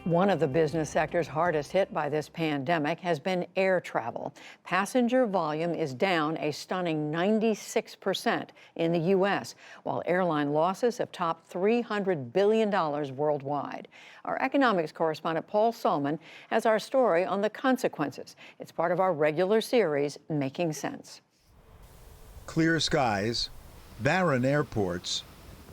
One of the business sectors hardest hit by this pandemic has been air travel. Passenger volume is down a stunning 96% in the U.S., while airline losses have topped $300 billion worldwide. Our economics correspondent Paul Solman has our story on the consequences. It's part of our regular series, Making Sense. Clear skies, barren airports,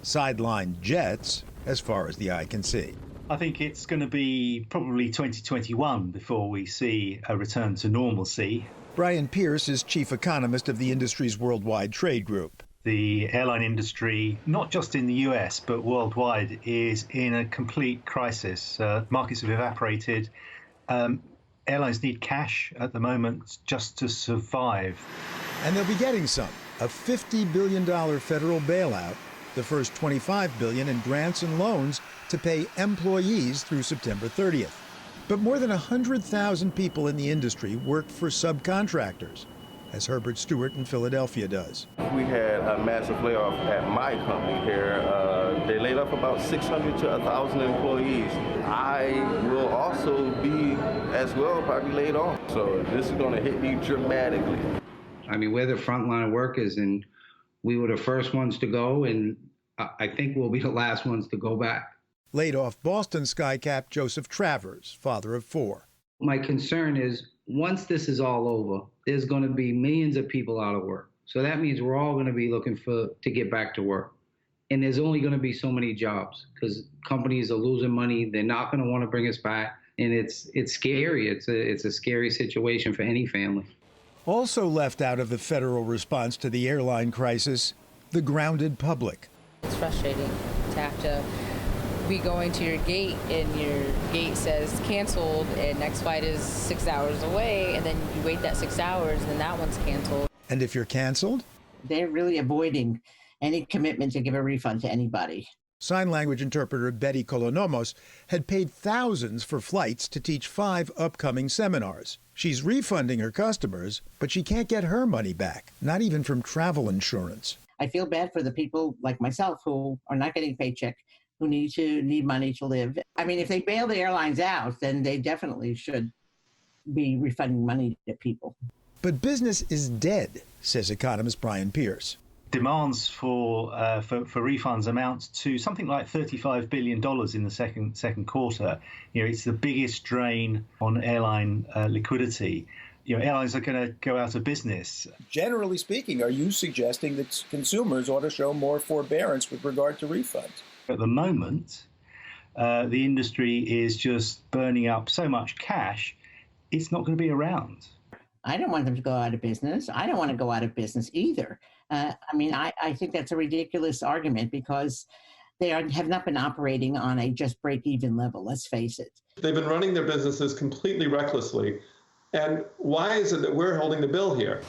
sidelined jets as far as the eye can see. I think it's going to be probably 2021 before we see a return to normalcy. Brian Pierce is chief economist of the industry's Worldwide Trade Group. The airline industry, not just in the US, but worldwide, is in a complete crisis. Markets have evaporated. Airlines need cash at the moment just to survive. And they'll be getting some, a $50 billion federal bailout, the first $25 billion in grants and loans to pay employees through September 30th. But more than 100,000 people in the industry work for subcontractors, as Herbert Stewart in Philadelphia does. We had a massive layoff at my company here. They laid off about 600 to 1,000 employees. I will also be, as well, probably laid off. So this is going to hit me dramatically. I mean, we're the frontline workers, and we were the first ones to go, and I think we'll be the last ones to go back. Laid off Boston Skycap Joseph Travers, father of 4. My concern is once this is all over, there's going to be millions of people out of work. So that means we're all going to be looking to get back to work. And there's only going to be so many jobs because companies are losing money. They're not going to want to bring us back. And it's scary. It's a scary situation for any family. Also left out of the federal response to the airline crisis, the grounded public. It's frustrating to have to be going to your gate and your gate says canceled and next flight is 6 hours away, and then you wait that 6 hours and then that one's canceled. And if you're canceled? They're really avoiding any commitment to give a refund to anybody. Sign language interpreter Betty Kolonomos had paid thousands for flights to teach 5 upcoming seminars. She's refunding her customers, but she can't get her money back, not even from travel insurance. I feel bad for the people like myself who are not getting a paycheck, who need money to live. I mean, if they bail the airlines out, then they definitely should be refunding money to people. But business is dead, says economist Brian Pierce. Demands for refunds amount to something like $35 billion in the second quarter. You know, it's the biggest drain on airline liquidity. You know, airlines are going to go out of business. Generally speaking, are you suggesting that consumers ought to show more forbearance with regard to refunds? At the moment, the industry is just burning up so much cash, it's not going to be around. I don't want them to go out of business. I don't want to go out of business either. I mean, I think that's a ridiculous argument because they have not been operating on a just break-even level, let's face it. They've been running their businesses completely recklessly. And why is it that we're holding the bill here?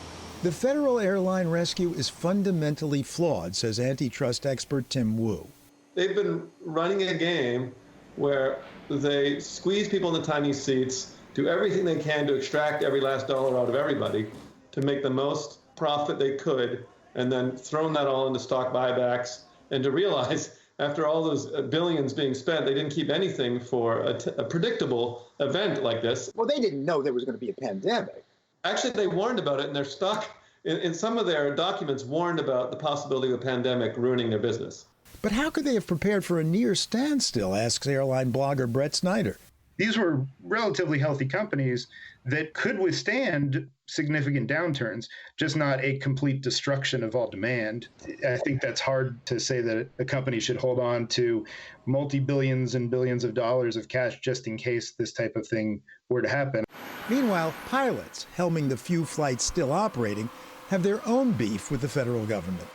The federal airline rescue is fundamentally flawed, says antitrust expert Tim Wu. They've been running a game where they squeeze people in the tiny seats, do everything they can to extract every last dollar out of everybody to make the most profit they could, and then thrown that all into stock buybacks, and to realize after all those billions being spent, they didn't keep anything for a predictable event like this. Well, they didn't know there was going to be a pandemic. Actually, they warned about it in their stock. In some of their documents, warned about the possibility of a pandemic ruining their business. But how could they have prepared for a near standstill, asks airline blogger Brett Snyder. These were relatively healthy companies that could withstand significant downturns, just not a complete destruction of all demand. I think that's hard to say that a company should hold on to multi-billions and billions of dollars of cash just in case this type of thing were to happen. Meanwhile, pilots, helming the few flights still operating, have their own beef with the federal government.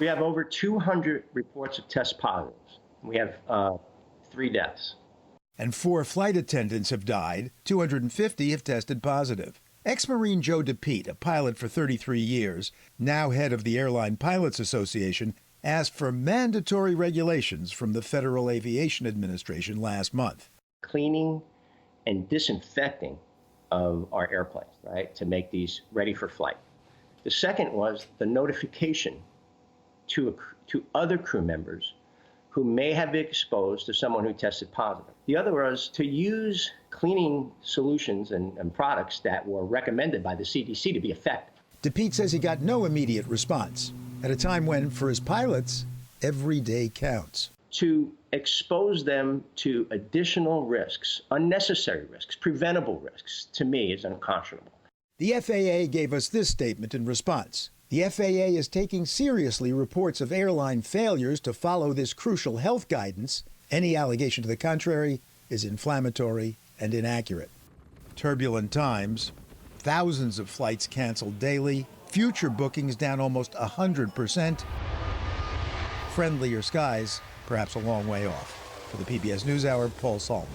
We have over 200 reports of test positives. We have 3 deaths. And 4 flight attendants have died. 250 have tested positive. Ex-Marine Joe DePete, a pilot for 33 years, now head of the Airline Pilots Association, asked for mandatory regulations from the Federal Aviation Administration last month. Cleaning and disinfecting of our airplanes, right, to make these ready for flight. The second was the notification to other crew members who may have been exposed to someone who tested positive. The other was to use cleaning solutions and products that were recommended by the CDC to be effective. DePete says he got no immediate response at a time when, for his pilots, every day counts. To expose them to additional risks, unnecessary risks, preventable risks, to me is unconscionable. The FAA gave us this statement in response. The FAA is taking seriously reports of airline failures to follow this crucial health guidance. Any allegation to the contrary is inflammatory and inaccurate. Turbulent times, thousands of flights canceled daily, future bookings down almost 100%. Friendlier skies, perhaps a long way off. For the PBS NewsHour, Paul Salman.